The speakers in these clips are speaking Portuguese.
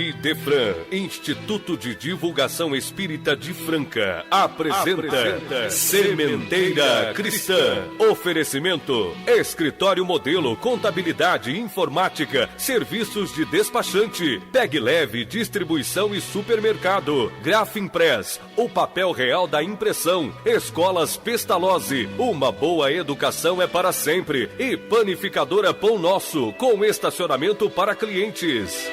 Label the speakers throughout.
Speaker 1: IDEFRAN, Instituto de Divulgação Espírita de Franca, apresenta Sementeira Cristã. Oferecimento: Escritório Modelo, Contabilidade e Informática, Serviços de Despachante, Pegue Leve, Distribuição e Supermercado, Grafimpress, o papel real da impressão, Escolas Pestalozzi, uma boa educação é para sempre, e Panificadora Pão Nosso, com estacionamento para clientes.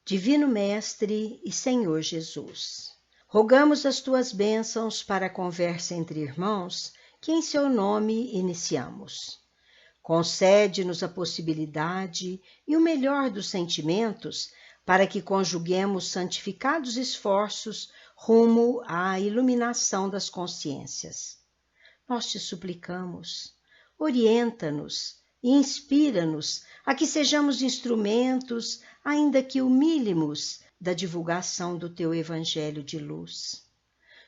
Speaker 2: Divino Mestre e Senhor Jesus, rogamos as tuas bênçãos para a conversa entre irmãos que em seu nome iniciamos. Concede-nos a possibilidade e o melhor dos sentimentos para que conjuguemos santificados esforços rumo à iluminação das consciências. Nós te suplicamos, orienta-nos e inspira-nos a que sejamos instrumentos, ainda que humílimos, da divulgação do teu Evangelho de luz.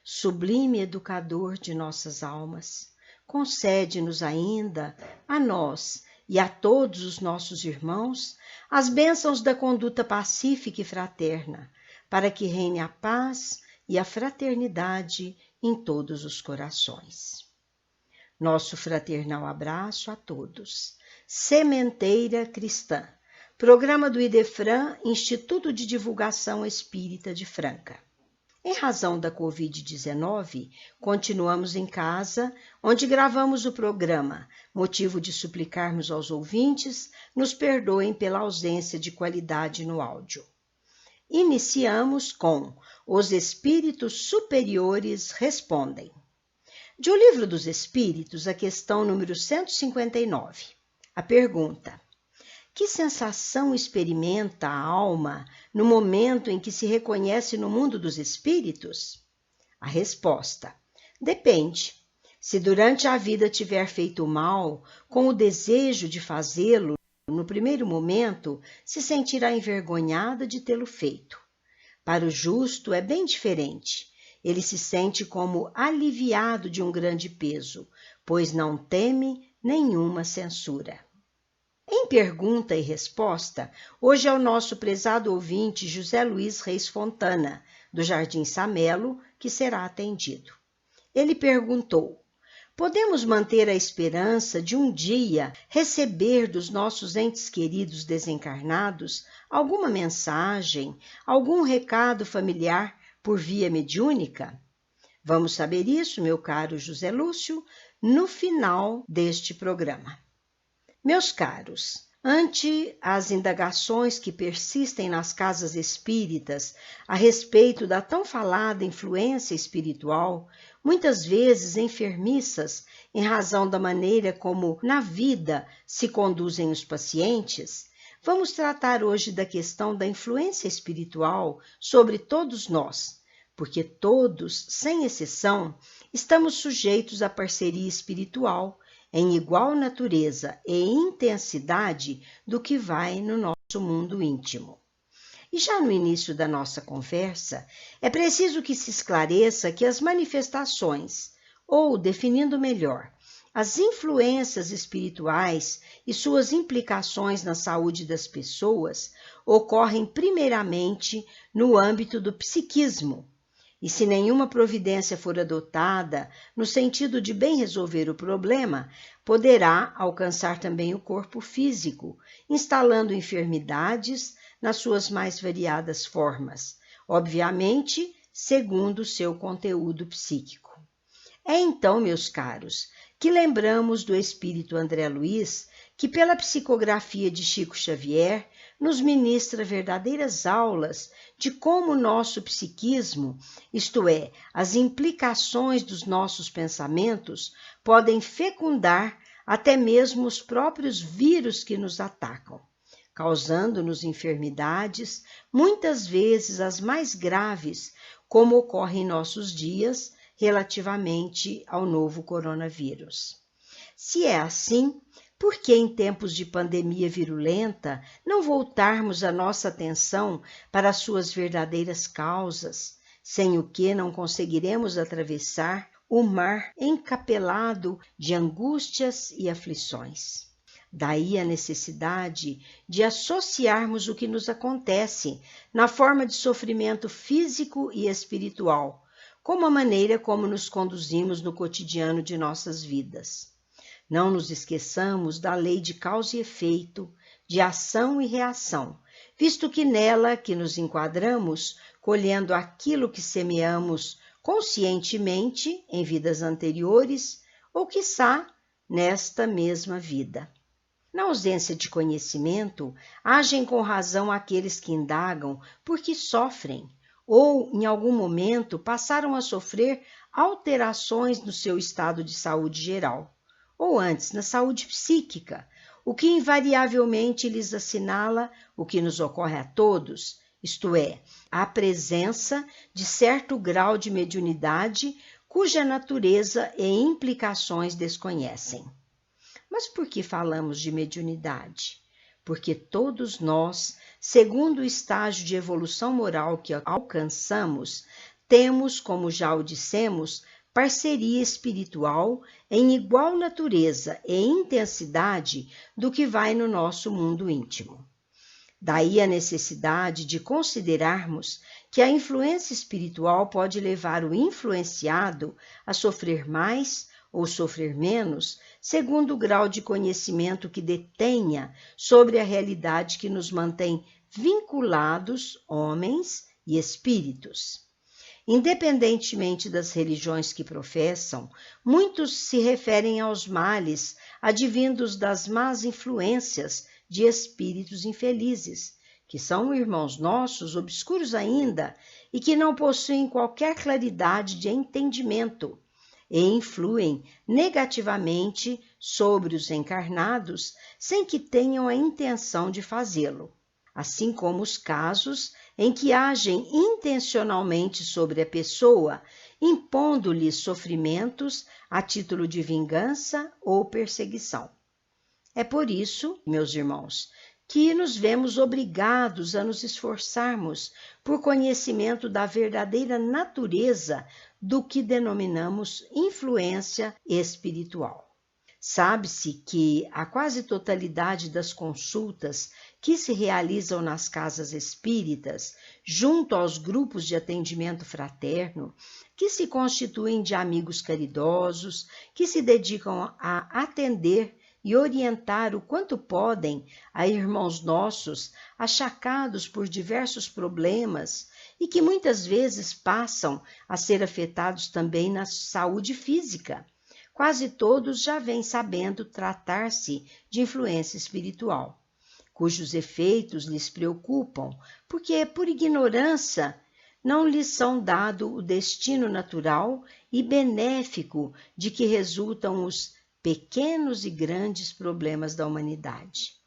Speaker 2: Sublime educador de nossas almas, concede-nos ainda, a nós e a todos os nossos irmãos, as bênçãos da conduta pacífica e fraterna, para que reine a paz e a fraternidade em todos os corações. Nosso fraternal abraço a todos. Sementeira Cristã, programa do IDEFRAN, Instituto de Divulgação Espírita de Franca. Em razão da Covid-19, continuamos em casa, onde gravamos o programa, motivo de suplicarmos aos ouvintes nos perdoem pela ausência de qualidade no áudio. Iniciamos com Os Espíritos Superiores Respondem. De O Livro dos Espíritos, a questão número 159. A pergunta: que sensação experimenta a alma no momento em que se reconhece no mundo dos espíritos? A resposta: depende. Se durante a vida tiver feito mal, com o desejo de fazê-lo, no primeiro momento se sentirá envergonhada de tê-lo feito. Para o justo é bem diferente. Ele se sente como aliviado de um grande peso, pois não teme nenhuma censura. Em pergunta e resposta, hoje é o nosso prezado ouvinte José Luiz Reis Fontana, do Jardim Samelo, que será atendido. Ele perguntou: podemos manter a esperança de um dia receber dos nossos entes queridos desencarnados alguma mensagem, algum recado familiar por via mediúnica? Vamos saber isso, meu caro José Lúcio, no final deste programa. Meus caros, ante as indagações que persistem nas casas espíritas a respeito da tão falada influência espiritual, muitas vezes enfermiças em razão da maneira como na vida se conduzem os pacientes, vamos tratar hoje da questão da influência espiritual sobre todos nós, porque todos, sem exceção, estamos sujeitos à parceria espiritual em igual natureza e intensidade do que vai no nosso mundo íntimo. E já no início da nossa conversa, é preciso que se esclareça que as manifestações, ou, definindo melhor, as influências espirituais e suas implicações na saúde das pessoas ocorrem primeiramente no âmbito do psiquismo. E se nenhuma providência for adotada no sentido de bem resolver o problema, poderá alcançar também o corpo físico, instalando enfermidades nas suas mais variadas formas, obviamente segundo seu conteúdo psíquico. É então, meus caros, que lembramos do espírito André Luiz, que pela psicografia de Chico Xavier nos ministra verdadeiras aulas de como o nosso psiquismo, isto é, as implicações dos nossos pensamentos, podem fecundar até mesmo os próprios vírus que nos atacam, causando-nos enfermidades, muitas vezes as mais graves, como ocorre em nossos dias relativamente ao novo coronavírus. Se é assim, por que em tempos de pandemia virulenta não voltarmos a nossa atenção para as suas verdadeiras causas, sem o que não conseguiremos atravessar o mar encapelado de angústias e aflições. Daí a necessidade de associarmos o que nos acontece na forma de sofrimento físico e espiritual, como a maneira como nos conduzimos no cotidiano de nossas vidas. Não nos esqueçamos da lei de causa e efeito, de ação e reação, visto que nela que nos enquadramos, colhendo aquilo que semeamos conscientemente em vidas anteriores ou, quiçá, nesta mesma vida. Na ausência de conhecimento, agem com razão aqueles que indagam porque sofrem, ou, em algum momento, passaram a sofrer alterações no seu estado de saúde geral, ou antes, na saúde psíquica, o que invariavelmente lhes assinala o que nos ocorre a todos, isto é, a presença de certo grau de mediunidade cuja natureza e implicações desconhecem. Mas por que falamos de mediunidade? Porque todos nós, segundo o estágio de evolução moral que alcançamos, temos, como já o dissemos, parceria espiritual em igual natureza e intensidade do que vai no nosso mundo íntimo. Daí a necessidade de considerarmos que a influência espiritual pode levar o influenciado a sofrer mais ou sofrer menos, segundo o grau de conhecimento que detenha sobre a realidade que nos mantém vinculados, homens e espíritos. Independentemente das religiões que professam, muitos se referem aos males advindos das más influências de espíritos infelizes, que são irmãos nossos obscuros ainda e que não possuem qualquer claridade de entendimento, e influem negativamente sobre os encarnados sem que tenham a intenção de fazê-lo, assim como os casos em que agem intencionalmente sobre a pessoa, impondo-lhe sofrimentos a título de vingança ou perseguição. É por isso, meus irmãos, que nos vemos obrigados a nos esforçarmos por conhecimento da verdadeira natureza do que denominamos influência espiritual. Sabe-se que a quase totalidade das consultas que se realizam nas casas espíritas, junto aos grupos de atendimento fraterno, que se constituem de amigos caridosos, que se dedicam a atender e orientar o quanto podem a irmãos nossos achacados por diversos problemas e que muitas vezes passam a ser afetados também na saúde física. Quase todos já vêm sabendo tratar-se de influência espiritual, cujos efeitos lhes preocupam, porque por ignorância não lhes são dado o destino natural e benéfico de que resultam os pequenos e grandes problemas da humanidade.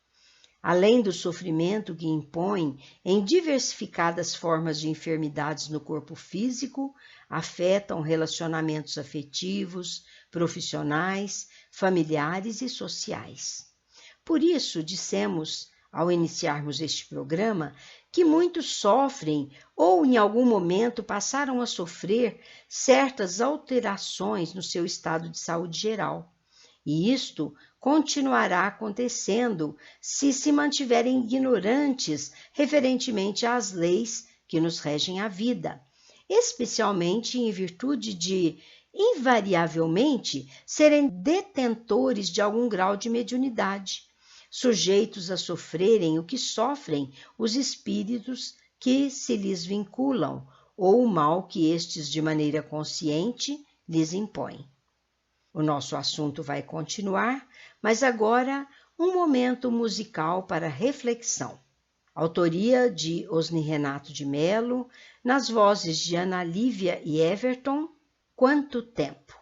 Speaker 2: Além do sofrimento que impõe em diversificadas formas de enfermidades no corpo físico, afetam relacionamentos afetivos, profissionais, familiares e sociais. Por isso, dissemos, ao iniciarmos este programa, que muitos sofrem ou em algum momento passaram a sofrer certas alterações no seu estado de saúde geral. E isto continuará acontecendo se mantiverem ignorantes referentemente às leis que nos regem a vida, especialmente em virtude de, invariavelmente, serem detentores de algum grau de mediunidade, sujeitos a sofrerem o que sofrem os espíritos que se lhes vinculam ou o mal que estes, de maneira consciente, lhes impõem. O nosso assunto vai continuar, mas agora um momento musical para reflexão. Autoria de Osni Renato de Melo, nas vozes de Ana Lívia e Everton, Quanto Tempo.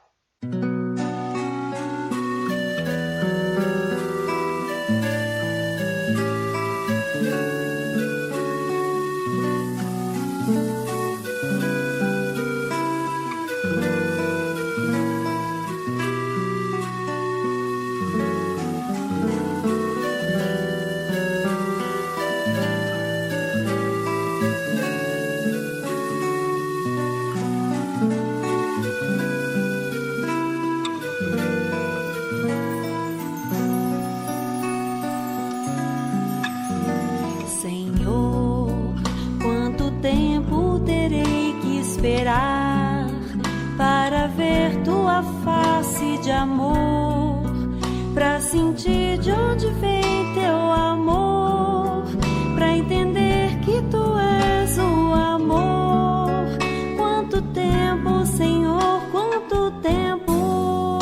Speaker 3: de amor, pra sentir de onde vem teu amor, pra entender que tu és o amor. Quanto tempo, Senhor, quanto tempo,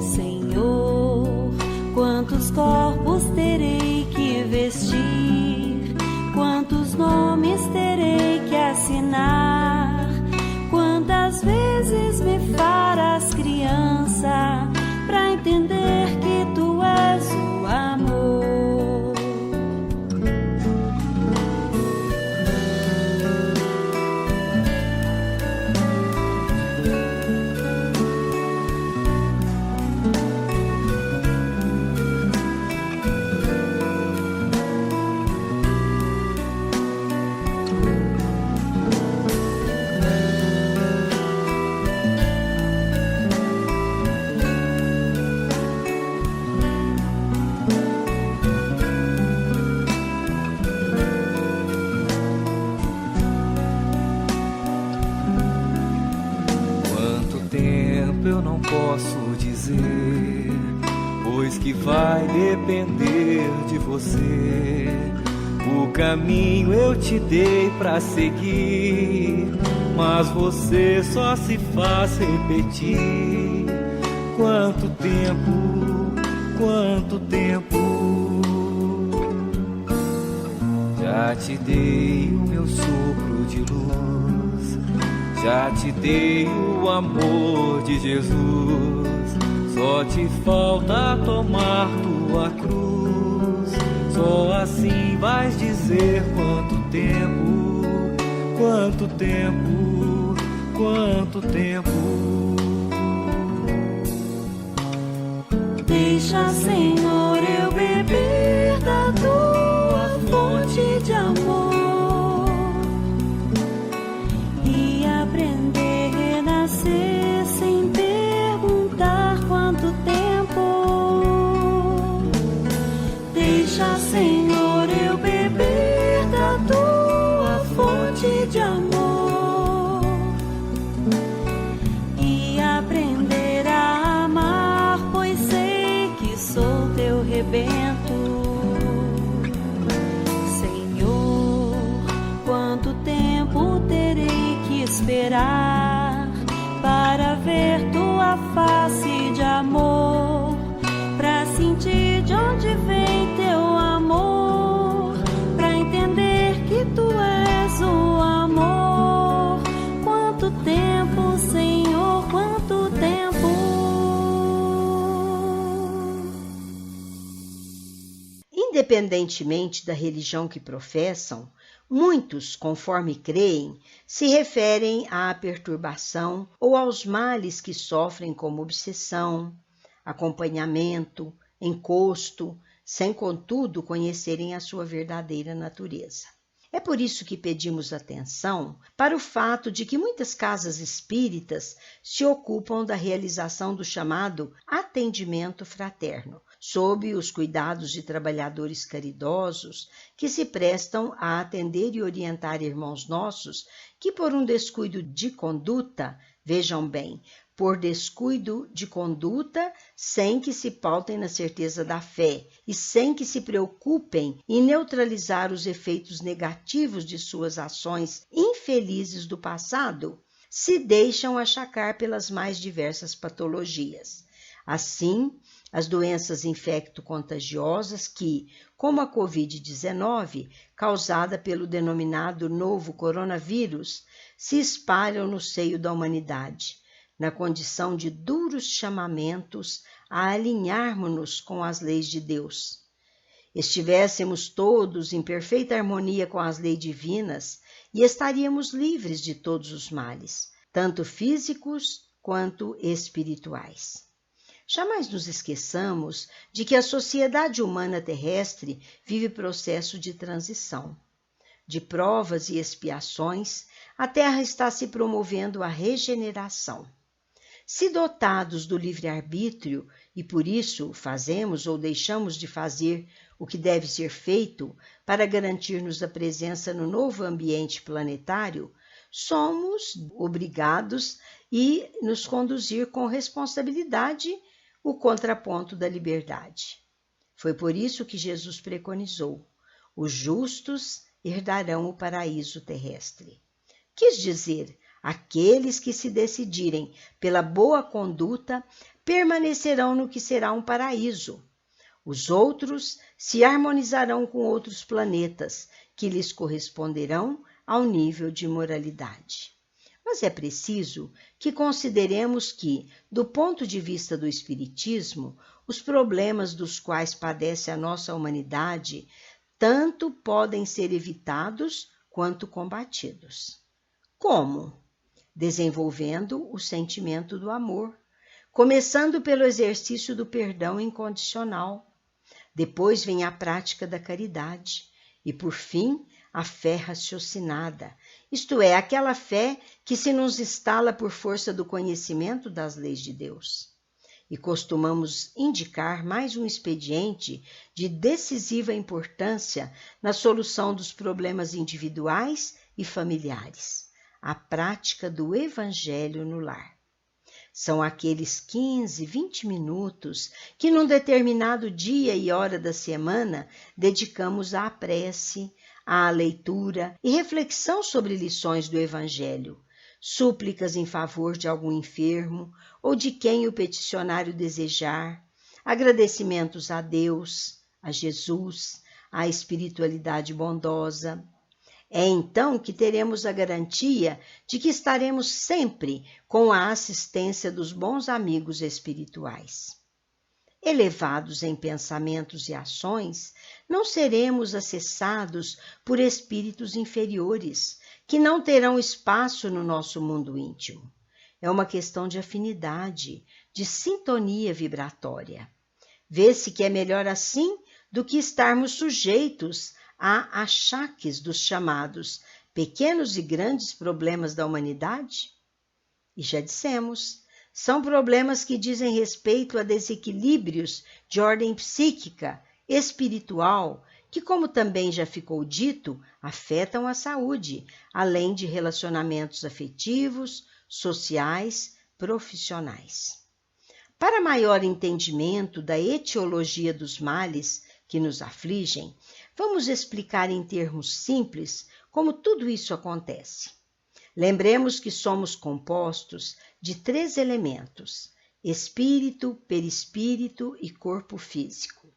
Speaker 3: Senhor, quantos corpos terei que vestir, quantos nomes terei que assinar, quantas vezes me farás criança, pra entender que tu és o amor.
Speaker 4: Eu não posso dizer, pois que vai depender de você. O caminho eu te dei pra seguir, mas você só se faz repetir. Quanto tempo, quanto tempo. Já te dei o meu sopro de luz, já te dei o amor de Jesus. Só te falta tomar tua cruz. Só assim vais dizer quanto tempo, quanto tempo, quanto tempo.
Speaker 3: Deixa, Senhor, eu beber da tua fonte de amor e aprender a renascer sem perguntar quanto tempo. Deixa, Senhor, eu beber da tua fonte de amor e aprender a amar, pois sei que sou teu rebento. Senhor, quanto tempo terei que esperar para ver tua face de amor, pra sentir de onde vem teu amor, pra entender que tu és o amor. Quanto tempo, Senhor, quanto tempo.
Speaker 2: Independentemente da religião que professam, muitos, conforme creem, se referem à perturbação ou aos males que sofrem como obsessão, acompanhamento, encosto, sem contudo conhecerem a sua verdadeira natureza. É por isso que pedimos atenção para o fato de que muitas casas espíritas se ocupam da realização do chamado atendimento fraterno, sob os cuidados de trabalhadores caridosos que se prestam a atender e orientar irmãos nossos que, por um descuido de conduta, vejam bem, por descuido de conduta, sem que se pautem na certeza da fé e sem que se preocupem em neutralizar os efeitos negativos de suas ações infelizes do passado, se deixam achacar pelas mais diversas patologias. Assim, as doenças infecto-contagiosas que, como a Covid-19, causada pelo denominado novo coronavírus, se espalham no seio da humanidade, na condição de duros chamamentos a alinharmos-nos com as leis de Deus. Estivéssemos todos em perfeita harmonia com as leis divinas e estaríamos livres de todos os males, tanto físicos quanto espirituais. Jamais nos esqueçamos de que a sociedade humana terrestre vive processo de transição. De provas e expiações, a Terra está se promovendo a regeneração. Se dotados do livre-arbítrio e por isso fazemos ou deixamos de fazer o que deve ser feito para garantir-nos a presença no novo ambiente planetário, somos obrigados e nos conduzir com responsabilidade o contraponto da liberdade. Foi por isso que Jesus preconizou: os justos herdarão o paraíso terrestre. Quis dizer, aqueles que se decidirem pela boa conduta permanecerão no que será um paraíso. Os outros se harmonizarão com outros planetas, que lhes corresponderão ao nível de moralidade. Mas é preciso que consideremos que, do ponto de vista do Espiritismo, os problemas dos quais padece a nossa humanidade tanto podem ser evitados quanto combatidos. Como? Desenvolvendo o sentimento do amor, começando pelo exercício do perdão incondicional. Depois vem a prática da caridade e, por fim, a fé raciocinada, isto é, aquela fé que se nos instala por força do conhecimento das leis de Deus. E costumamos indicar mais um expediente de decisiva importância na solução dos problemas individuais e familiares: a prática do Evangelho no lar. São aqueles 15, 20 minutos que num determinado dia e hora da semana dedicamos à prece, à leitura e reflexão sobre lições do Evangelho, súplicas em favor de algum enfermo ou de quem o peticionário desejar, agradecimentos a Deus, a Jesus, à espiritualidade bondosa. É então que teremos a garantia de que estaremos sempre com a assistência dos bons amigos espirituais. Elevados em pensamentos e ações, não seremos acessados por espíritos inferiores, que não terão espaço no nosso mundo íntimo. É uma questão de afinidade, de sintonia vibratória. Vê-se que é melhor assim do que estarmos sujeitos a achaques dos chamados pequenos e grandes problemas da humanidade? E já dissemos, são problemas que dizem respeito a desequilíbrios de ordem psíquica, espiritual, que, como também já ficou dito, afetam a saúde, além de relacionamentos afetivos, sociais, profissionais. Para maior entendimento da etiologia dos males que nos afligem, vamos explicar em termos simples como tudo isso acontece. Lembremos que somos compostos de 3 elementos: espírito, perispírito e corpo físico.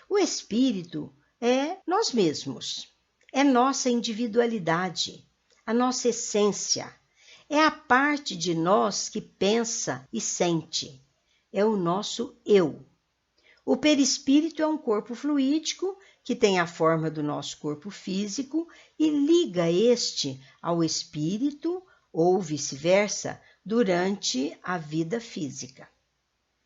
Speaker 2: O espírito é nós mesmos, é nossa individualidade, a nossa essência, é a parte de nós que pensa e sente, é o nosso eu. O perispírito é um corpo fluídico que tem a forma do nosso corpo físico e liga este ao espírito ou vice-versa durante a vida física.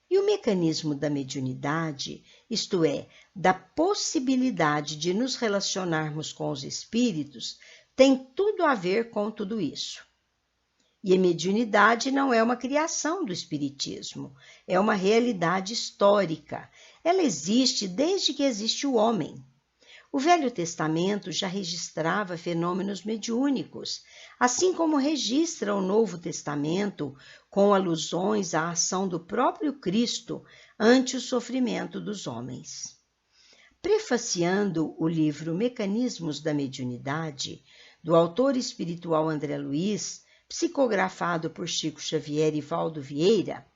Speaker 2: E o mecanismo da mediunidade, isto é, da possibilidade de nos relacionarmos com os espíritos, tem tudo a ver com tudo isso. E a mediunidade não é uma criação do espiritismo, é uma realidade histórica. Ela existe desde que existe o homem. O Velho Testamento já registrava fenômenos mediúnicos, assim como registra o Novo Testamento, com alusões à ação do próprio Cristo ante o sofrimento dos homens. Prefaciando o livro Mecanismos da Mediunidade, do autor espiritual André Luiz, psicografado por Chico Xavier e Valdo Vieira,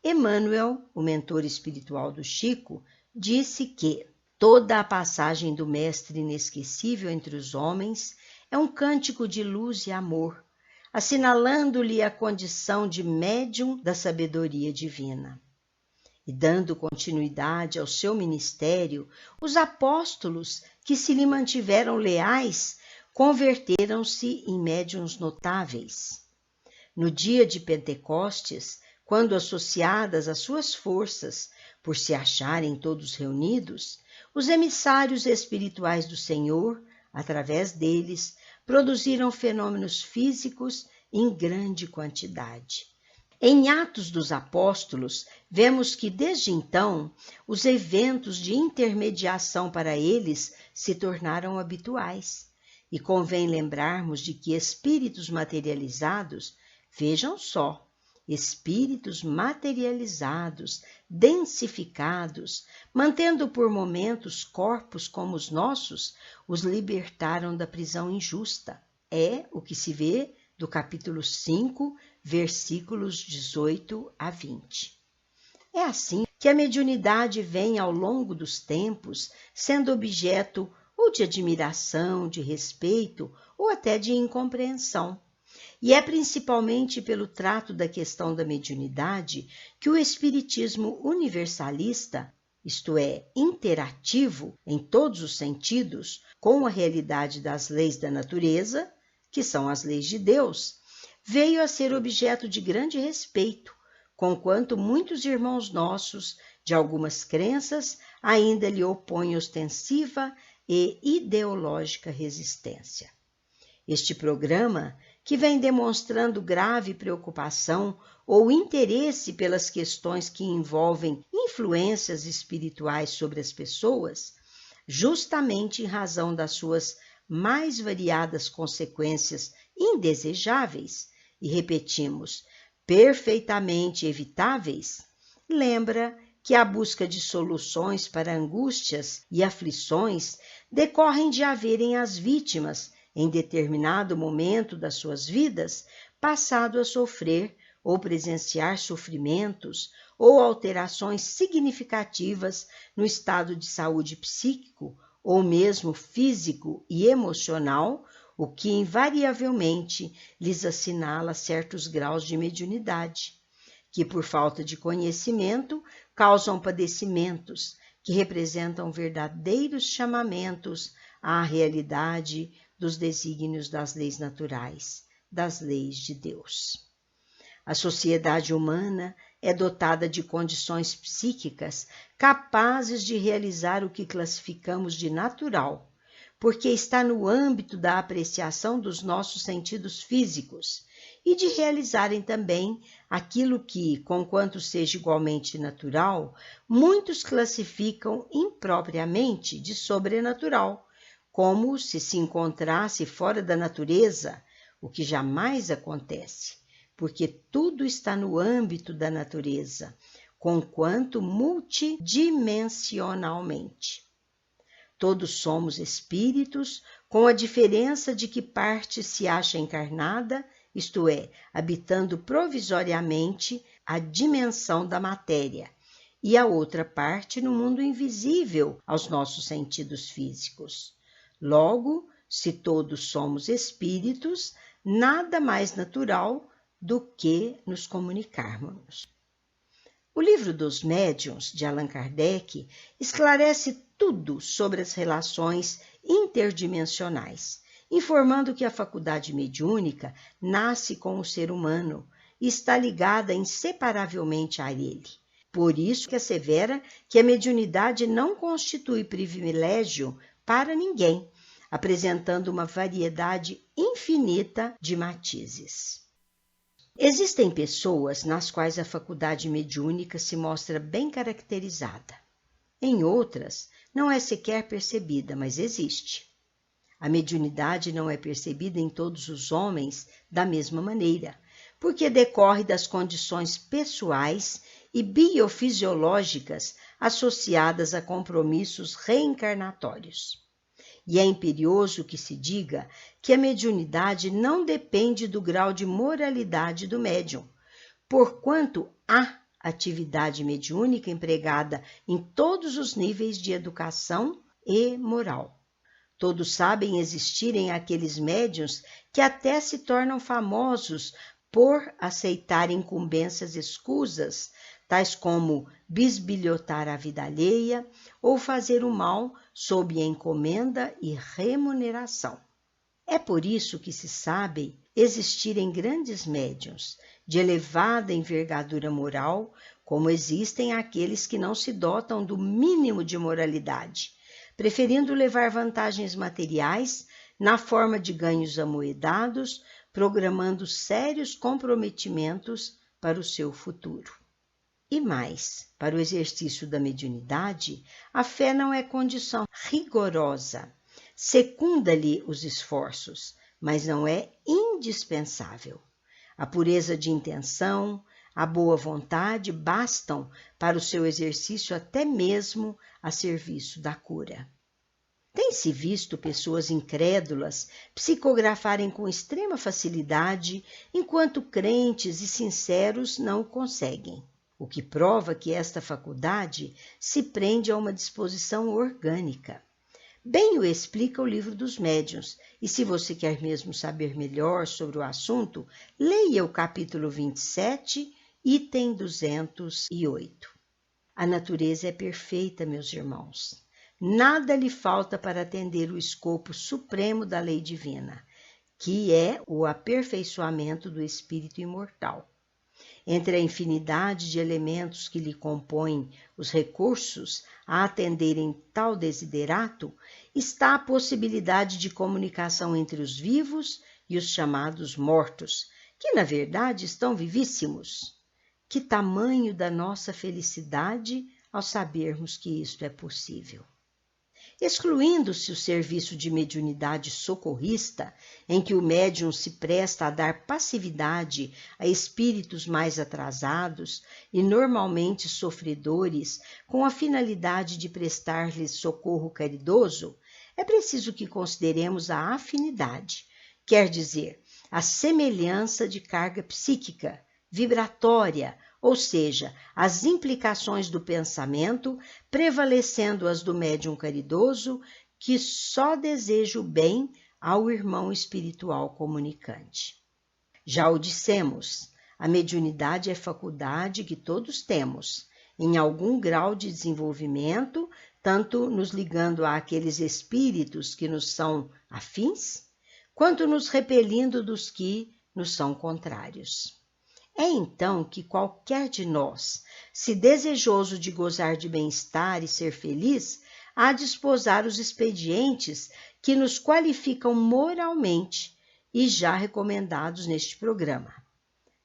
Speaker 2: Emmanuel, o mentor espiritual do Chico, disse que toda a passagem do Mestre inesquecível entre os homens é um cântico de luz e amor, assinalando-lhe a condição de médium da sabedoria divina. E dando continuidade ao seu ministério, os apóstolos que se lhe mantiveram leais converteram-se em médiuns notáveis. No dia de Pentecostes, quando associadas às suas forças, por se acharem todos reunidos, os emissários espirituais do Senhor, através deles, produziram fenômenos físicos em grande quantidade. Em Atos dos Apóstolos, vemos que, desde então, os eventos de intermediação para eles se tornaram habituais. E convém lembrarmos de que espíritos materializados, vejam só, espíritos materializados, densificados, mantendo por momentos corpos como os nossos, os libertaram da prisão injusta. É o que se vê do capítulo 5, versículos 18 a 20. É assim que a mediunidade vem ao longo dos tempos sendo objeto ou de admiração, de respeito ou até de incompreensão. E é principalmente pelo trato da questão da mediunidade que o espiritismo universalista, isto é, interativo em todos os sentidos com a realidade das leis da natureza, que são as leis de Deus, veio a ser objeto de grande respeito, conquanto muitos irmãos nossos, de algumas crenças, ainda lhe opõem ostensiva e ideológica resistência. Este programa, que vem demonstrando grave preocupação ou interesse pelas questões que envolvem influências espirituais sobre as pessoas, justamente em razão das suas mais variadas consequências indesejáveis, e repetimos, perfeitamente evitáveis, lembra que a busca de soluções para angústias e aflições decorrem de haverem as vítimas, em determinado momento das suas vidas, passado a sofrer ou presenciar sofrimentos ou alterações significativas no estado de saúde psíquico ou mesmo físico e emocional, o que invariavelmente lhes assinala certos graus de mediunidade, que por falta de conhecimento causam padecimentos que representam verdadeiros chamamentos à realidade dos desígnios das leis naturais, das leis de Deus. A sociedade humana é dotada de condições psíquicas capazes de realizar o que classificamos de natural, porque está no âmbito da apreciação dos nossos sentidos físicos e de realizarem também aquilo que, conquanto seja igualmente natural, muitos classificam impropriamente de sobrenatural, como se encontrasse fora da natureza, o que jamais acontece, porque tudo está no âmbito da natureza, conquanto multidimensionalmente. Todos somos espíritos, com a diferença de que parte se acha encarnada, isto é, habitando provisoriamente a dimensão da matéria, e a outra parte no mundo invisível aos nossos sentidos físicos. Logo, se todos somos espíritos, nada mais natural do que nos comunicarmos. O livro dos Médiuns, de Allan Kardec, esclarece tudo sobre as relações interdimensionais, informando que a faculdade mediúnica nasce com o ser humano e está ligada inseparavelmente a ele. Por isso que assevera que a mediunidade não constitui privilégio para ninguém, apresentando uma variedade infinita de matizes. Existem pessoas nas quais a faculdade mediúnica se mostra bem caracterizada. Em outras, não é sequer percebida, mas existe. A mediunidade não é percebida em todos os homens da mesma maneira, porque decorre das condições pessoais e biofisiológicas associadas a compromissos reencarnatórios. E é imperioso que se diga que a mediunidade não depende do grau de moralidade do médium, porquanto há atividade mediúnica empregada em todos os níveis de educação e moral. Todos sabem existirem aqueles médiuns que até se tornam famosos por aceitar incumbências escusas, tais como bisbilhotar a vida alheia ou fazer o mal sob encomenda e remuneração. É por isso que se sabe existirem grandes médiuns de elevada envergadura moral, como existem aqueles que não se dotam do mínimo de moralidade, preferindo levar vantagens materiais na forma de ganhos amoedados, programando sérios comprometimentos para o seu futuro. E mais, para o exercício da mediunidade, a fé não é condição rigorosa, secunda-lhe os esforços, mas não é indispensável. A pureza de intenção, a boa vontade bastam para o seu exercício até mesmo a serviço da cura. Tem-se visto pessoas incrédulas psicografarem com extrema facilidade, enquanto crentes e sinceros não o conseguem, o que prova que esta faculdade se prende a uma disposição orgânica. Bem o explica o Livro dos Médiuns, e se você quer mesmo saber melhor sobre o assunto, leia o capítulo 27, item 208. A natureza é perfeita, meus irmãos. Nada lhe falta para atender o escopo supremo da lei divina, que é o aperfeiçoamento do espírito imortal. Entre a infinidade de elementos que lhe compõem os recursos a atenderem tal desiderato, está a possibilidade de comunicação entre os vivos e os chamados mortos, que na verdade estão vivíssimos. Que tamanho da nossa felicidade ao sabermos que isto é possível! Excluindo-se o serviço de mediunidade socorrista, em que o médium se presta a dar passividade a espíritos mais atrasados e normalmente sofredores, com a finalidade de prestar-lhes socorro caridoso, é preciso que consideremos a afinidade, quer dizer, a semelhança de carga psíquica, vibratória, ou seja, as implicações do pensamento prevalecendo as do médium caridoso, que só deseja o bem ao irmão espiritual comunicante. Já o dissemos, a mediunidade é faculdade que todos temos, em algum grau de desenvolvimento, tanto nos ligando àqueles espíritos que nos são afins, quanto nos repelindo dos que nos são contrários. É então que qualquer de nós, se desejoso de gozar de bem-estar e ser feliz, há de esposar os expedientes que nos qualificam moralmente e já recomendados neste programa.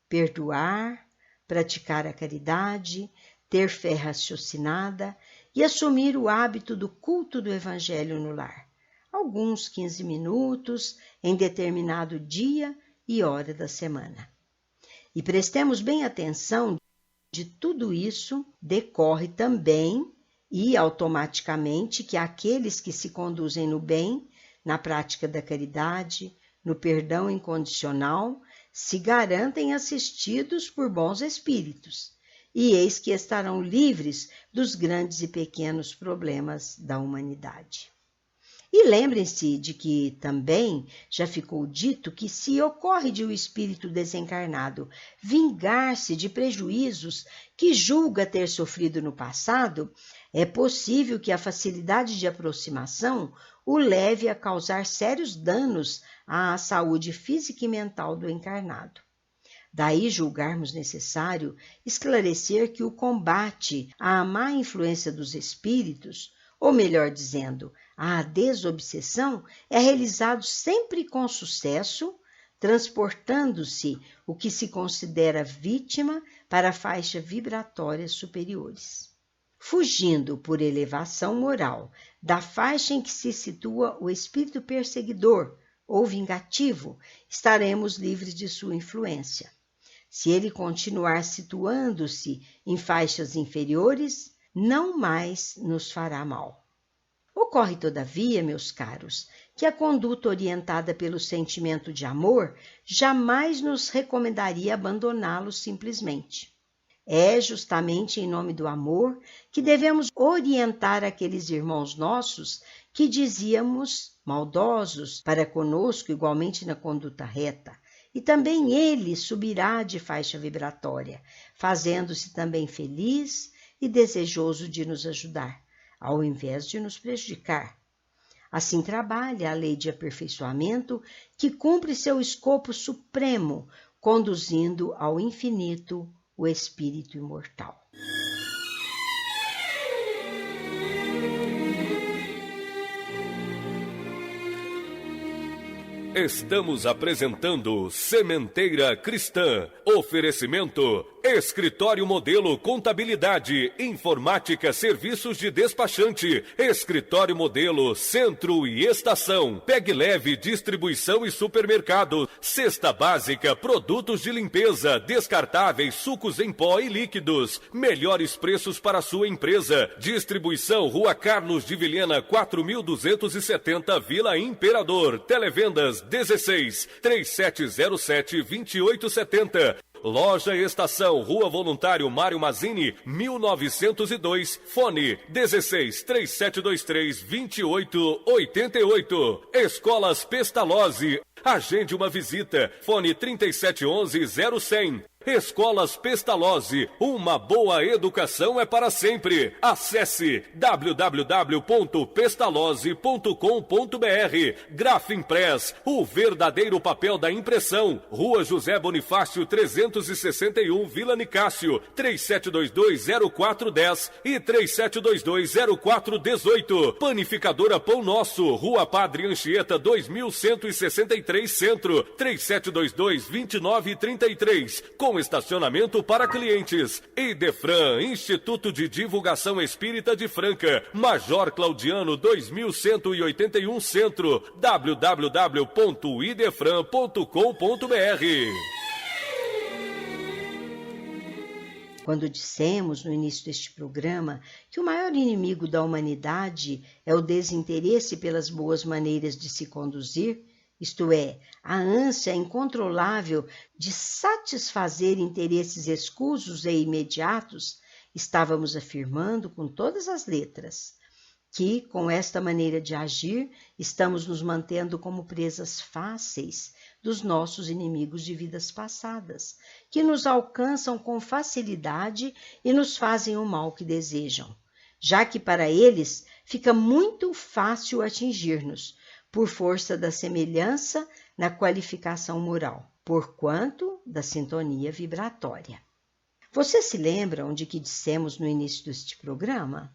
Speaker 2: Perdoar, praticar a caridade, ter fé raciocinada e assumir o hábito do culto do Evangelho no lar, alguns 15 minutos em determinado dia e hora da semana. E prestemos bem atenção, de tudo isso decorre também e automaticamente que aqueles que se conduzem no bem, na prática da caridade, no perdão incondicional, se garantem assistidos por bons espíritos, e eis que estarão livres dos grandes e pequenos problemas da humanidade. E lembrem-se de que também já ficou dito que se ocorre de o espírito desencarnado vingar-se de prejuízos que julga ter sofrido no passado, é possível que a facilidade de aproximação o leve a causar sérios danos à saúde física e mental do encarnado. Daí julgarmos necessário esclarecer que o combate à má influência dos espíritos, ou melhor dizendo, a desobsessão, é realizado sempre com sucesso, transportando-se o que se considera vítima para a faixa vibratória superiores. Fugindo por elevação moral da faixa em que se situa o espírito perseguidor ou vingativo, estaremos livres de sua influência. Se ele continuar situando-se em faixas inferiores, não mais nos fará mal. Ocorre, todavia, meus caros, que a conduta orientada pelo sentimento de amor jamais nos recomendaria abandoná-lo simplesmente. É justamente em nome do amor que devemos orientar aqueles irmãos nossos que dizíamos maldosos para conosco igualmente na conduta reta, e também ele subirá de faixa vibratória, fazendo-se também feliz e desejoso de nos ajudar, ao invés de nos prejudicar. Assim trabalha a lei de aperfeiçoamento que cumpre seu escopo supremo, conduzindo ao infinito o espírito imortal.
Speaker 1: Estamos apresentando Sementeira Cristã. Oferecimento Escritório Modelo Contabilidade, Informática, Serviços de Despachante. Escritório Modelo Centro e Estação. Pegue Leve Distribuição e Supermercado. Cesta Básica, produtos de limpeza, descartáveis, sucos em pó e líquidos. Melhores preços para sua empresa. Distribuição Rua Carlos de Vilhena, 4270, Vila Imperador. Televendas 16 3707 2870. Loja Estação, Rua Voluntário Mário Mazzini, 1902, fone 16 3723 2888. Escolas Pestalozzi, agende uma visita, fone 3711-0100. Escolas Pestalozzi, uma boa educação é para sempre. Acesse www.pestalozzi.com.br. Grafimpress, o verdadeiro papel da impressão. Rua José Bonifácio 361, Vila Nicásio, 3722-0410 e 3722-0418. Panificadora Pão Nosso, Rua Padre Anchieta 2163 Centro, 3722-2933. Com estacionamento para clientes. Idefran, Instituto de Divulgação Espírita de Franca, Major Claudiano 2181 Centro, www.idefran.com.br.
Speaker 2: Quando dissemos no início deste programa que o maior inimigo da humanidade é o desinteresse pelas boas maneiras de se conduzir, isto é, a ânsia incontrolável de satisfazer interesses escusos e imediatos, estávamos afirmando com todas as letras que, com esta maneira de agir, estamos nos mantendo como presas fáceis dos nossos inimigos de vidas passadas, que nos alcançam com facilidade e nos fazem o mal que desejam, já que para eles fica muito fácil atingir-nos, por força da semelhança na qualificação moral, porquanto da sintonia vibratória. Vocês se lembram de que dissemos no início deste programa?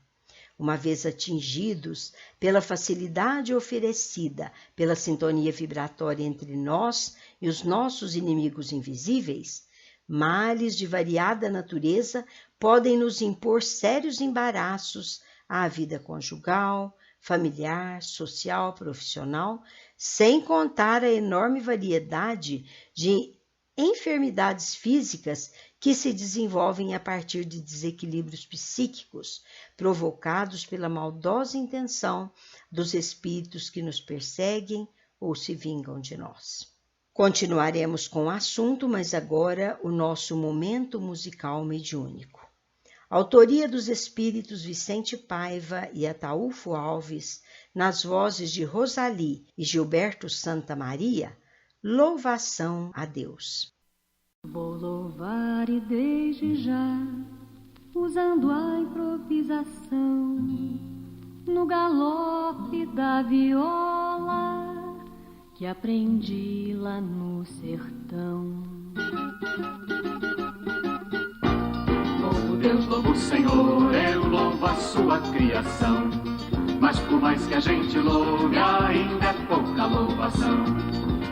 Speaker 2: Uma vez atingidos pela facilidade oferecida pela sintonia vibratória entre nós e os nossos inimigos invisíveis, males de variada natureza podem nos impor sérios embaraços à vida conjugal, familiar, social, profissional, sem contar a enorme variedade de enfermidades físicas que se desenvolvem a partir de desequilíbrios psíquicos provocados pela maldosa intenção dos espíritos que nos perseguem ou se vingam de nós. Continuaremos com o assunto, mas agora o nosso momento musical mediúnico. Autoria dos espíritos Vicente Paiva e Ataúfo Alves, nas vozes de Rosali e Gilberto Santa Maria, Louvação a Deus.
Speaker 3: Vou louvar e desde já, usando a improvisação, no galope da viola, que aprendi lá no sertão.
Speaker 5: Deus, louvo o Senhor, eu louvo a sua criação. Mas por mais que a gente louve, ainda é pouca louvação.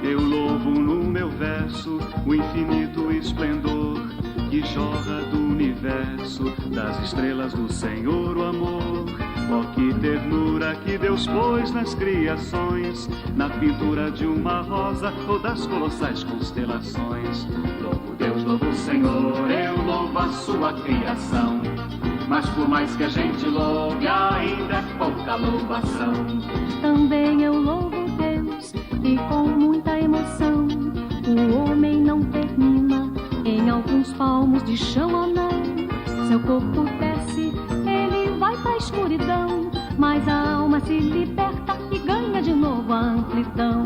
Speaker 6: Eu louvo no meu verso o infinito esplendor que jorra do universo, das estrelas do Senhor o amor. Oh, que ternura que Deus pôs nas criações, na pintura de uma rosa ou das colossais constelações.
Speaker 5: Louvo Deus, louvo o Senhor, eu louvo a sua criação. Mas por mais que a gente louve, ainda é pouca louvação.
Speaker 3: Também eu louvo Deus e com muita emoção. O homem não termina em alguns palmos de chão ou não. Seu corpo desce, ele vai pra escuridão, mas a alma se liberta e ganha de novo a amplidão.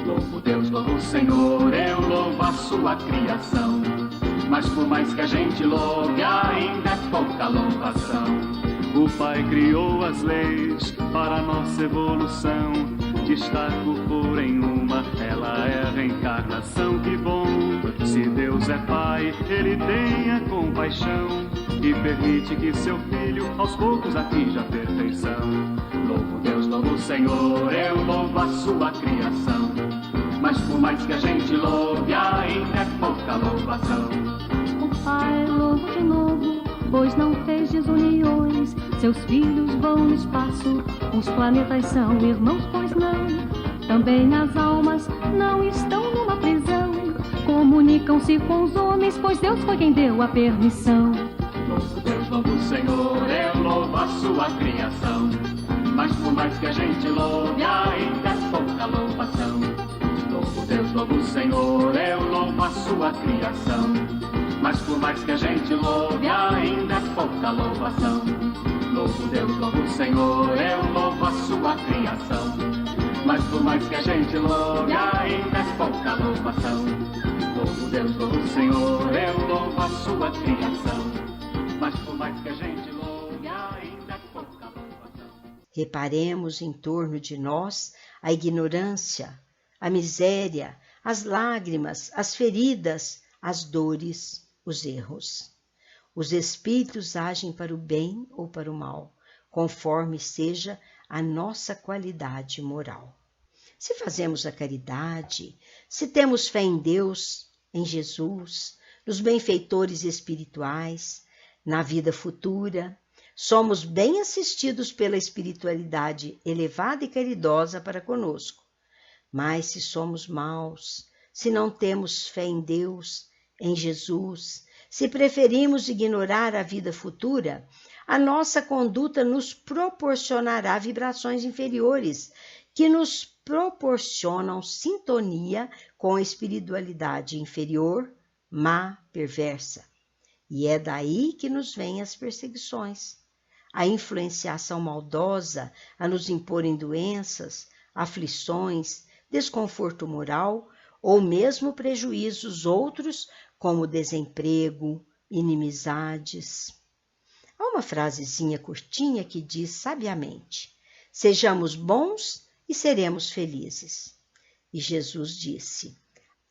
Speaker 5: Louvo Deus, louvo o Senhor, eu louvo a sua criação. Mas por mais que a gente louve, ainda é pouca louvação.
Speaker 6: O Pai criou as leis para a nossa evolução. Destaco, porém, uma, ela é a reencarnação. Que bom, se Deus é Pai, Ele tem a compaixão e permite que seu filho aos poucos atinja a perfeição.
Speaker 5: Louvo Deus, louvo o Senhor, eu louvo a sua criação. Mas por mais que a gente louve, ainda é pouca louvação.
Speaker 3: O Pai, louvo de novo, pois não fez desuniões. Seus filhos vão no espaço, os planetas são irmãos, pois não. Também as almas não estão numa prisão. Comunicam-se com os homens, pois Deus foi quem deu a permissão.
Speaker 5: Louvo Deus, louvo o Senhor, eu louvo a sua criação. Mas por mais que a gente louve, ainda é pouca louvação. Louvo Deus, louvo o Senhor, eu louvo a sua criação. Mas por mais que a gente louve, ainda é pouca louvação. Louvo Deus, louvo o Senhor, eu louvo a sua criação. Mas por mais que a gente louve, ainda é pouca louvação. Louvo Deus, louvo o Senhor, eu louvo a sua criação. Mas por mais que a gente louve, ainda é pouca louvação.
Speaker 2: Reparemos em torno de nós a ignorância, a miséria, as lágrimas, as feridas, as dores, os erros. Os espíritos agem para o bem ou para o mal, conforme seja a nossa qualidade moral. Se fazemos a caridade, se temos fé em Deus, em Jesus, nos benfeitores espirituais, na vida futura, somos bem assistidos pela espiritualidade elevada e caridosa para conosco. Mas se somos maus, se não temos fé em Deus, em Jesus, se preferimos ignorar a vida futura, a nossa conduta nos proporcionará vibrações inferiores, que nos proporcionam sintonia com a espiritualidade inferior, má, perversa. E é daí que nos vêm as perseguições, a influenciação maldosa a nos imporem doenças, aflições, desconforto moral ou mesmo prejuízos outros, como desemprego, inimizades. Há uma frasezinha curtinha que diz sabiamente: sejamos bons e seremos felizes. E Jesus disse: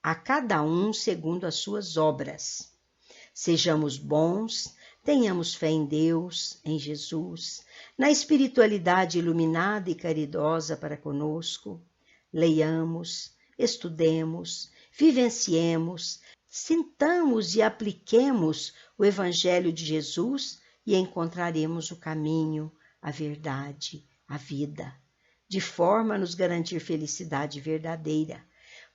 Speaker 2: a cada um segundo as suas obras. Sejamos bons, tenhamos fé em Deus, em Jesus, na espiritualidade iluminada e caridosa para conosco. Leiamos, estudemos, vivenciemos, sintamos e apliquemos o Evangelho de Jesus e encontraremos o caminho, a verdade, a vida, de forma a nos garantir felicidade verdadeira.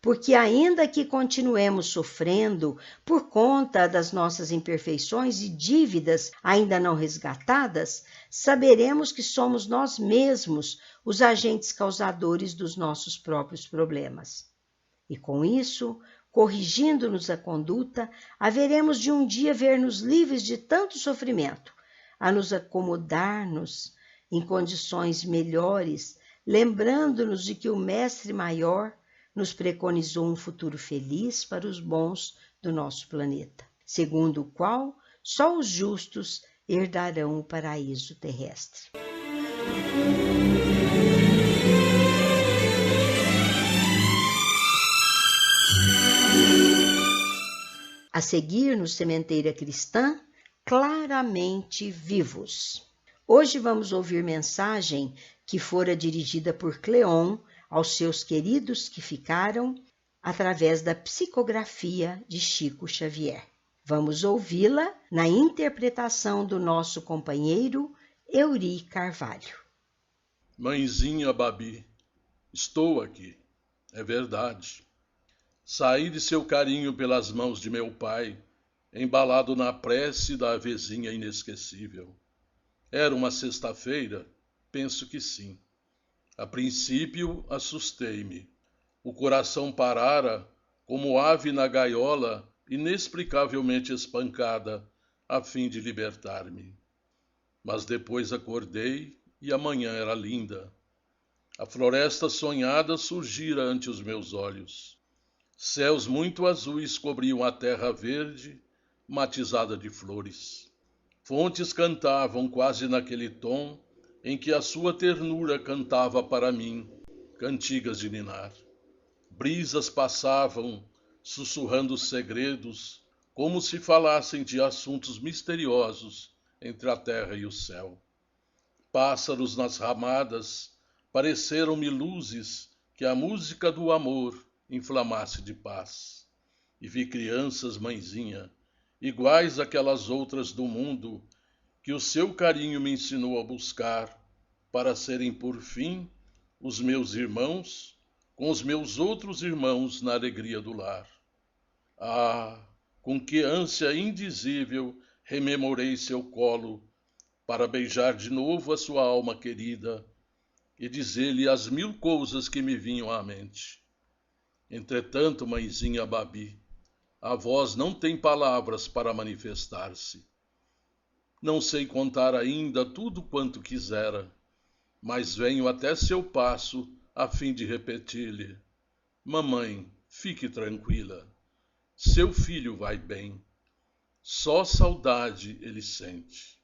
Speaker 2: Porque ainda que continuemos sofrendo por conta das nossas imperfeições e dívidas ainda não resgatadas, saberemos que somos nós mesmos os agentes causadores dos nossos próprios problemas. E com isso, corrigindo-nos a conduta, haveremos de um dia ver-nos livres de tanto sofrimento, a nos acomodar-nos em condições melhores, lembrando-nos de que o Mestre Maior nos preconizou um futuro feliz para os bons do nosso planeta, segundo o qual só os justos herdarão o paraíso terrestre. A seguir no Sementeira Cristã, claramente vivos. Hoje vamos ouvir mensagem que fora dirigida por Cleon aos seus queridos que ficaram, através da psicografia de Chico Xavier. Vamos ouvi-la na interpretação do nosso companheiro Eurí Carvalho.
Speaker 7: Mãezinha Babi, estou aqui, é verdade. Saí de seu carinho pelas mãos de meu pai, embalado na prece da avezinha inesquecível. Era uma sexta-feira? Penso que sim. A princípio, assustei-me. O coração parara, como ave na gaiola, inexplicavelmente espancada, a fim de libertar-me. Mas depois acordei e a manhã era linda. A floresta sonhada surgira ante os meus olhos. Céus muito azuis cobriam a terra verde, matizada de flores. Fontes cantavam quase naquele tom em que a sua ternura cantava para mim cantigas de ninar. Brisas passavam, sussurrando segredos, como se falassem de assuntos misteriosos entre a terra e o céu. Pássaros nas ramadas pareceram-me luzes que a música do amor inflamasse de paz. E vi crianças, mãezinha, iguais àquelas outras do mundo, que o seu carinho me ensinou a buscar, para serem por fim os meus irmãos, com os meus outros irmãos na alegria do lar. Ah, com que ânsia indizível rememorei seu colo, para beijar de novo a sua alma querida e dizer-lhe as 1000 coisas que me vinham à mente. Entretanto, mãezinha Babi, a voz não tem palavras para manifestar-se. Não sei contar ainda tudo quanto quisera, mas venho até seu passo a fim de repetir-lhe: mamãe, fique tranquila, seu filho vai bem. Só saudade ele sente,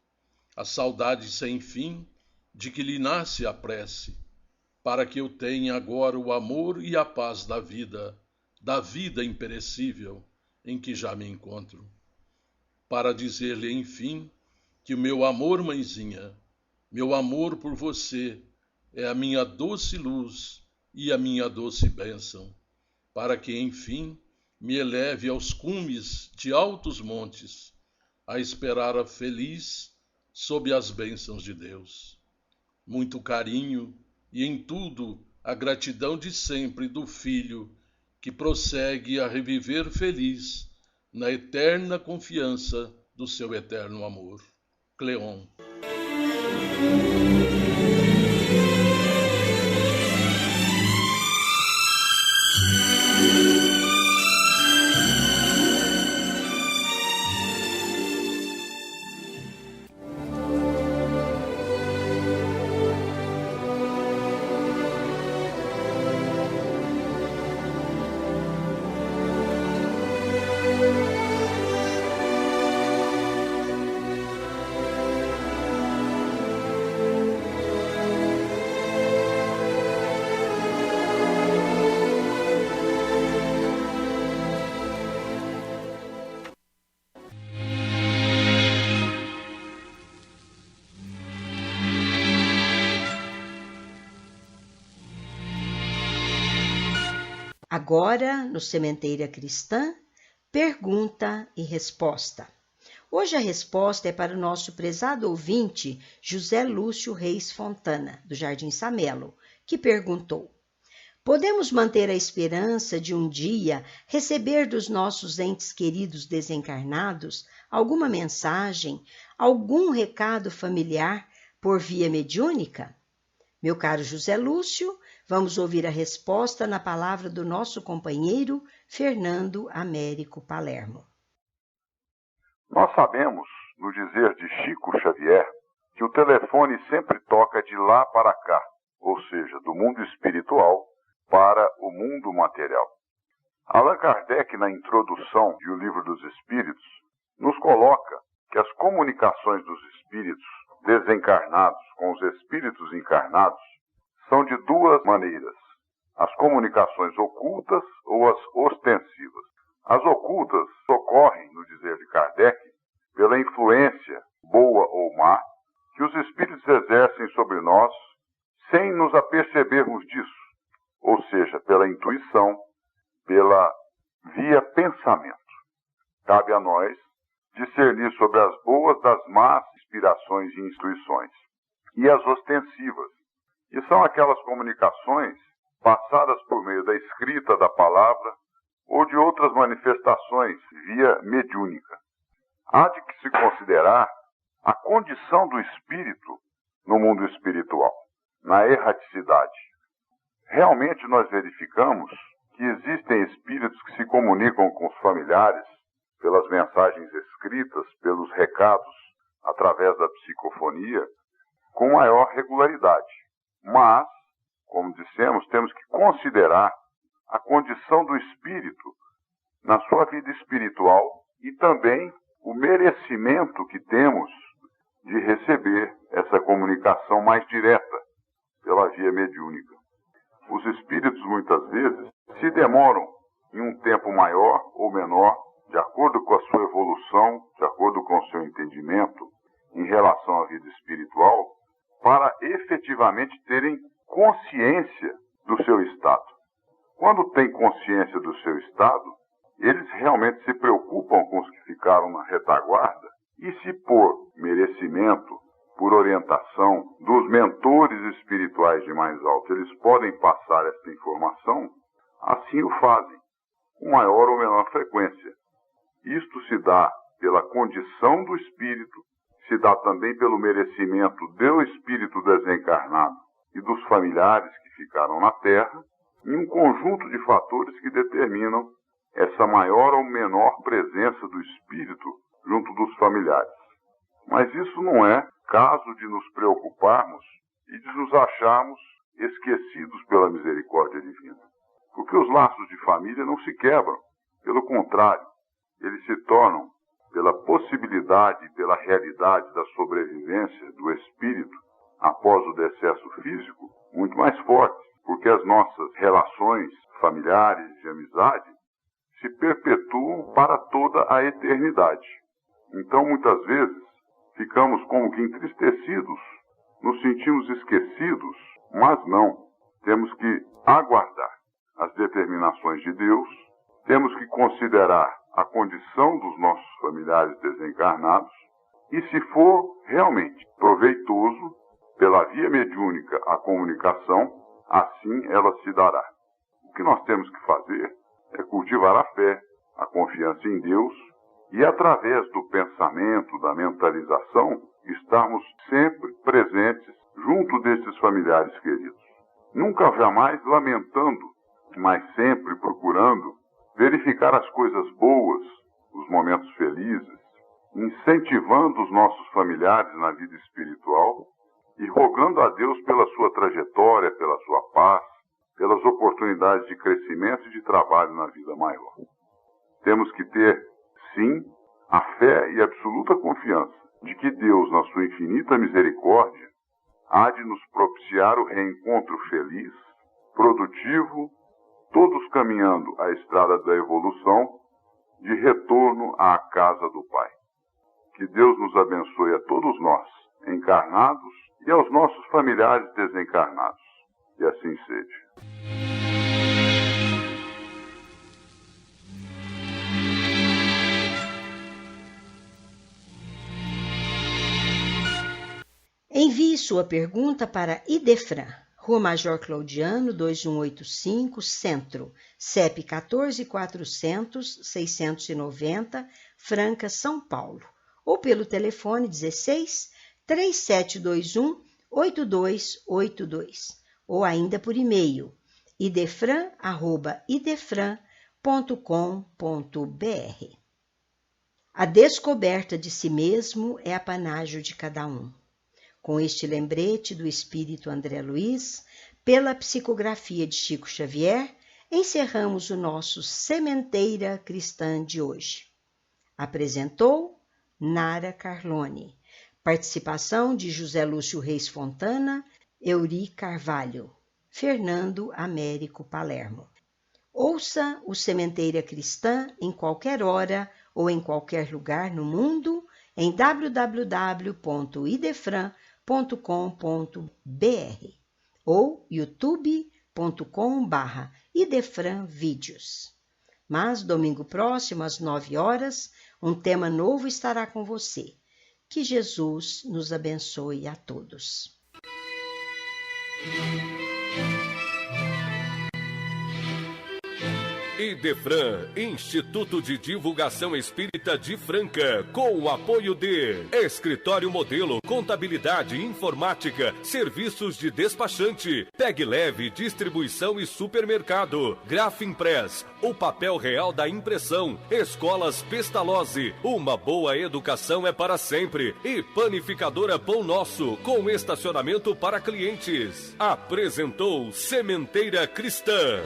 Speaker 7: a saudade sem fim de que lhe nasce a prece, para que eu tenha agora o amor e a paz da vida imperecível em que já me encontro. Para dizer-lhe, enfim, que o meu amor, mãezinha, meu amor por você é a minha doce luz e a minha doce bênção, para que, enfim, me eleve aos cumes de altos montes, a esperar a feliz sob as bênçãos de Deus. Muito carinho e em tudo a gratidão de sempre do filho que prossegue a reviver feliz na eterna confiança do seu eterno amor. Cleon.
Speaker 2: Agora, no Sementeira Cristã, pergunta e resposta. Hoje a resposta é para o nosso prezado ouvinte, José Lúcio Reis Fontana, do Jardim Samelo, que perguntou: podemos manter a esperança de um dia receber dos nossos entes queridos desencarnados alguma mensagem, algum recado familiar por via mediúnica? Meu caro José Lúcio, vamos ouvir a resposta na palavra do nosso companheiro Fernando Américo Palermo.
Speaker 8: Nós sabemos, no dizer de Chico Xavier, que o telefone sempre toca de lá para cá, ou seja, do mundo espiritual para o mundo material. Allan Kardec, na introdução de O Livro dos Espíritos, nos coloca que as comunicações dos espíritos desencarnados com os espíritos encarnados são de duas maneiras: as comunicações ocultas ou as ostensivas. As ocultas ocorrem, no dizer de Kardec, pela influência, boa ou má, que os espíritos exercem sobre nós sem nos apercebermos disso, ou seja, pela intuição, pela via pensamento. Cabe a nós discernir sobre as boas das más inspirações e intuições. E as ostensivas, que são aquelas comunicações passadas por meio da escrita da palavra ou de outras manifestações via mediúnica. Há de que se considerar a condição do espírito no mundo espiritual, na erraticidade. Realmente nós verificamos que existem espíritos que se comunicam com os familiares pelas mensagens escritas, pelos recados, através da psicofonia, com maior regularidade. Mas, como dissemos, temos que considerar a condição do espírito na sua vida espiritual e também o merecimento que temos de receber essa comunicação mais direta pela via mediúnica. Os espíritos, muitas vezes, se demoram em um tempo maior ou menor, de acordo com a sua evolução, de acordo com o seu entendimento em relação à vida espiritual, para efetivamente terem consciência do seu estado. Quando tem consciência do seu estado, eles realmente se preocupam com os que ficaram na retaguarda? E se por merecimento, por orientação dos mentores espirituais de mais alto, eles podem passar esta informação, assim o fazem, com maior ou menor frequência. Isto se dá pela condição do espírito, se dá também pelo merecimento do espírito desencarnado e dos familiares que ficaram na Terra, e um conjunto de fatores que determinam essa maior ou menor presença do espírito junto dos familiares. Mas isso não é caso de nos preocuparmos e de nos acharmos esquecidos pela misericórdia divina. Porque os laços de família não se quebram. Pelo contrário, eles se tornam, pela possibilidade e pela realidade da sobrevivência do espírito após o decesso físico, muito mais fortes. Porque as nossas relações familiares de amizade se perpetuam para toda a eternidade. Então, muitas vezes, ficamos como que entristecidos, nos sentimos esquecidos, mas não. Temos que aguardar as determinações de Deus, temos que considerar a condição dos nossos familiares desencarnados e, se for realmente proveitoso, pela via mediúnica a comunicação, assim ela se dará. O que nós temos que fazer é cultivar a fé, a confiança em Deus e, através do pensamento, da mentalização, estarmos sempre presentes junto desses familiares queridos. Nunca jamais lamentando, mas sempre procurando verificar as coisas boas, os momentos felizes, incentivando os nossos familiares na vida espiritual e rogando a Deus pela sua trajetória, pela sua paz, pelas oportunidades de crescimento e de trabalho na vida maior. Temos que ter, sim, a fé e a absoluta confiança de que Deus, na sua infinita misericórdia, há de nos propiciar o reencontro feliz, produtivo, todos caminhando a estrada da evolução, de retorno à casa do Pai. Que Deus nos abençoe a todos nós, encarnados, e aos nossos familiares desencarnados. E assim seja.
Speaker 2: Envie sua pergunta para Idefran, Rua Major Claudiano, 2185, Centro, CEP 14.400.690, Franca, São Paulo, ou pelo telefone 16 3721-8282, ou ainda por e-mail, idefran@idefran.com.br. A descoberta de si mesmo é apanágio de cada um. Com este lembrete do espírito André Luiz, pela psicografia de Chico Xavier, encerramos o nosso Sementeira Cristã de hoje. Apresentou Nara Carlone. Participação de José Lúcio Reis Fontana, Euri Carvalho, Fernando Américo Palermo. Ouça o Sementeira Cristã em qualquer hora ou em qualquer lugar no mundo em www.idefran.com.br ou youtube.com/idefranvídeos. Mas domingo próximo, às 9 horas, um tema novo estará com você. Que Jesus nos abençoe a todos.
Speaker 1: Idefran, Instituto de Divulgação Espírita de Franca, com o apoio de Escritório Modelo, Contabilidade, Informática, Serviços de Despachante, Peg Leve, Distribuição e Supermercado, Grafimpress, o papel real da impressão, Escolas Pestalozzi, uma boa educação é para sempre, e Panificadora Pão Nosso, com estacionamento para clientes. Apresentou Sementeira Cristã.